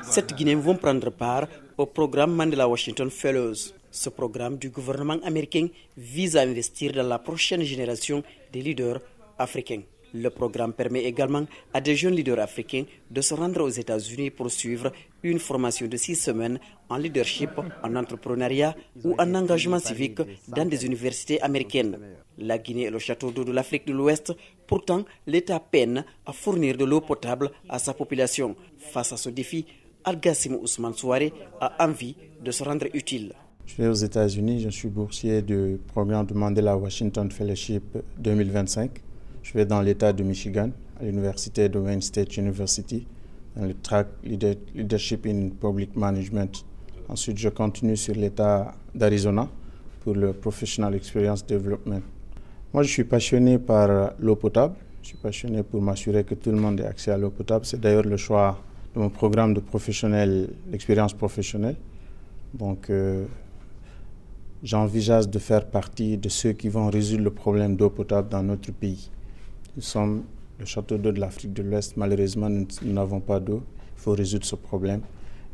7 Guinéens vont prendre part au programme Mandela Washington Fellows. Ce programme du gouvernement américain vise à investir dans la prochaine génération des leaders africains. Le programme permet également à des jeunes leaders africains de se rendre aux États-Unis pour suivre une formation de 6 semaines en leadership, en entrepreneuriat ou en engagement civique dans des universités américaines. La Guinée est le château d'eau de l'Afrique de l'Ouest. Pourtant, l'État peine à fournir de l'eau potable à sa population. Face à ce défi, Al-Gassim Ousmane Souare a envie de se rendre utile. Je suis aux États-Unis, je suis boursier du programme de Mandela Washington Fellowship 2025. Je vais dans l'État de Michigan, à l'université de Wayne State University, dans le track Leadership in Public Management. Ensuite, je continue sur l'État d'Arizona pour le Professional Experience Development. Moi, je suis passionné par l'eau potable. Je suis passionné pour m'assurer que tout le monde ait accès à l'eau potable. C'est d'ailleurs le choix de mon programme de d'expérience professionnelle. Donc, j'envisage de faire partie de ceux qui vont résoudre le problème d'eau potable dans notre pays. Nous sommes le château d'eau de l'Afrique de l'Ouest. Malheureusement, nous n'avons pas d'eau. Il faut résoudre ce problème.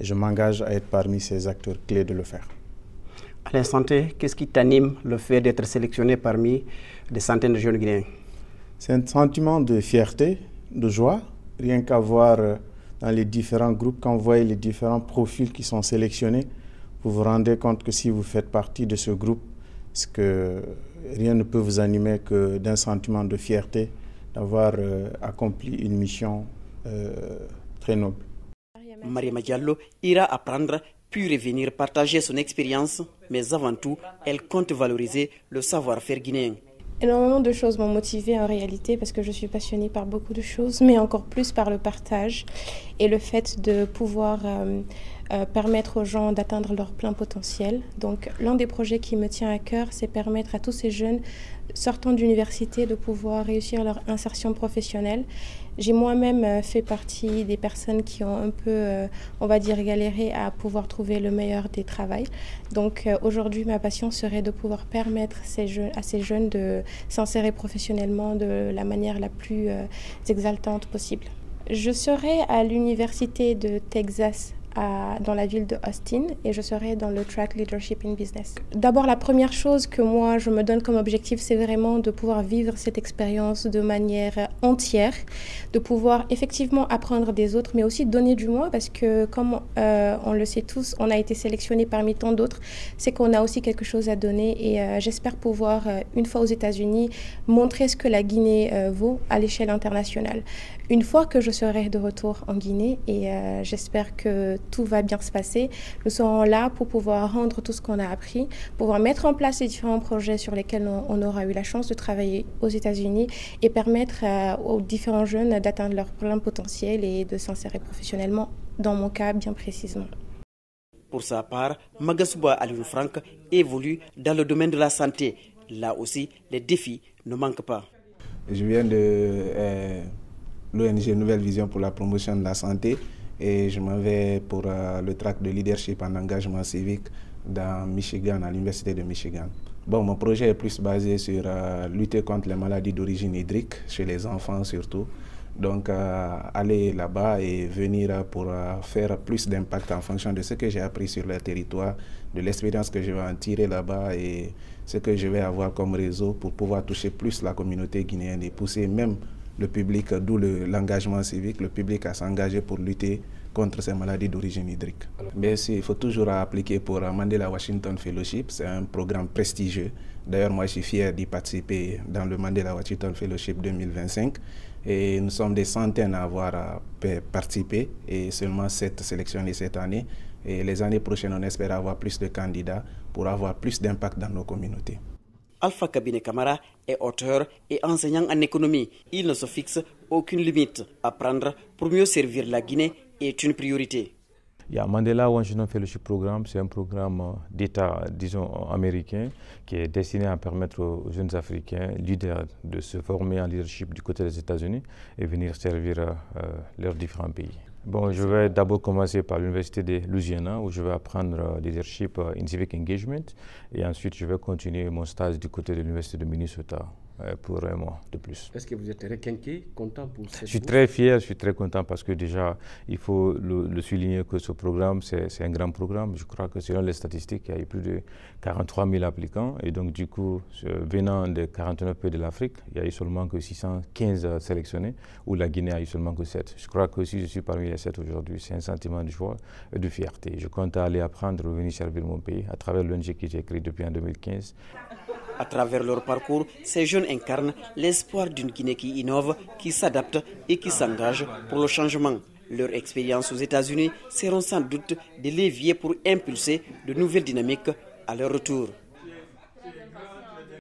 Et je m'engage à être parmi ces acteurs clés de le faire. À l'instant T, qu'est-ce qui t'anime le fait d'être sélectionné parmi des centaines de jeunes Guinéens? C'est un sentiment de fierté, de joie. Rien qu'à voir dans les différents groupes, quand vous voyez les différents profils qui sont sélectionnés, vous vous rendez compte que si vous faites partie de ce groupe, que rien ne peut vous animer que d'un sentiment de fierté d'avoir accompli une mission très noble. Mariama Diallo ira apprendre puis revenir partager son expérience, mais avant tout, elle compte valoriser le savoir-faire guinéen. Énormément de choses m'ont motivée en réalité parce que je suis passionnée par beaucoup de choses, mais encore plus par le partage et le fait de pouvoir permettre aux gens d'atteindre leur plein potentiel. Donc l'un des projets qui me tient à cœur, c'est permettre à tous ces jeunes sortant d'université de pouvoir réussir leur insertion professionnelle. J'ai moi-même fait partie des personnes qui ont un peu, on va dire, galéré à pouvoir trouver le meilleur des travails. Donc aujourd'hui, ma passion serait de pouvoir permettre à ces jeunes de s'insérer professionnellement de la manière la plus exaltante possible. Je serai à l'université de Texas dans la ville de Austin et je serai dans le track Leadership in Business. D'abord, la première chose que moi je me donne comme objectif, c'est vraiment de pouvoir vivre cette expérience de manière entière, de pouvoir effectivement apprendre des autres, mais aussi donner du moi parce que comme on le sait tous, on a été sélectionné parmi tant d'autres, c'est qu'on a aussi quelque chose à donner et j'espère pouvoir, une fois aux États-Unis, montrer ce que la Guinée vaut à l'échelle internationale. Une fois que je serai de retour en Guinée et j'espère que tout va bien se passer, nous serons là pour pouvoir rendre tout ce qu'on a appris, pouvoir mettre en place les différents projets sur lesquels on aura eu la chance de travailler aux États-Unis et permettre aux différents jeunes d'atteindre leur plein potentiel et de s'insérer professionnellement, dans mon cas bien précisément. Pour sa part, Magasouba Aliou Franck évolue dans le domaine de la santé. Là aussi, les défis ne manquent pas. Je viens de l'ONG Nouvelle Vision pour la promotion de la santé et je m'en vais pour le track de leadership en engagement civique dans Michigan, à l'université de Michigan. Bon, mon projet est plus basé sur lutter contre les maladies d'origine hydrique, chez les enfants surtout. Donc aller là-bas et venir pour faire plus d'impact en fonction de ce que j'ai appris sur le territoire, de l'expérience que je vais en tirer là-bas et ce que je vais avoir comme réseau pour pouvoir toucher plus la communauté guinéenne et pousser même le public, d'où l'engagement civique, le public à s'engager pour lutter contre ces maladies d'origine hydrique. Bien sûr, il faut toujours appliquer pour Mandela Washington Fellowship, c'est un programme prestigieux. D'ailleurs, moi je suis fier d'y participer dans le Mandela Washington Fellowship 2025 et nous sommes des centaines à avoir participé et seulement 7 sélectionnés cette année. Et les années prochaines, on espère avoir plus de candidats pour avoir plus d'impact dans nos communautés. Alpha Kabine Kamara est auteur et enseignant en économie. Il ne se fixe aucune limite. Apprendre pour mieux servir la Guinée est une priorité. Mandela Washington Fellowship Programme, c'est un programme d'État, disons, américain, qui est destiné à permettre aux jeunes Africains leaders de se former en leadership du côté des États-Unis et venir servir leurs différents pays. Bon, je vais d'abord commencer par l'université de Louisiana où je vais apprendre leadership in civic engagement et ensuite je vais continuer mon stage du côté de l'université de Minnesota. pour un mois de plus. Est-ce que vous êtes requinqué, content pour cette Je suis bourse? très fier, je suis très content parce que déjà, il faut le souligner que ce programme, c'est un grand programme. Je crois que selon les statistiques, il y a eu plus de 43 000 applicants. Et donc, du coup, venant des 49 pays de l'Afrique, il y a eu seulement que 615 sélectionnés, où la Guinée a eu seulement que 7. Je crois que si je suis parmi les 7 aujourd'hui, c'est un sentiment de joie et de fierté. Je compte aller apprendre, revenir servir mon pays à travers l'ONG que j'ai créée depuis en 2015. À travers leur parcours, ces jeunes incarnent l'espoir d'une Guinée qui innove, qui s'adapte et qui s'engage pour le changement. Leur expérience aux États-Unis seront sans doute des leviers pour impulser de nouvelles dynamiques à leur retour.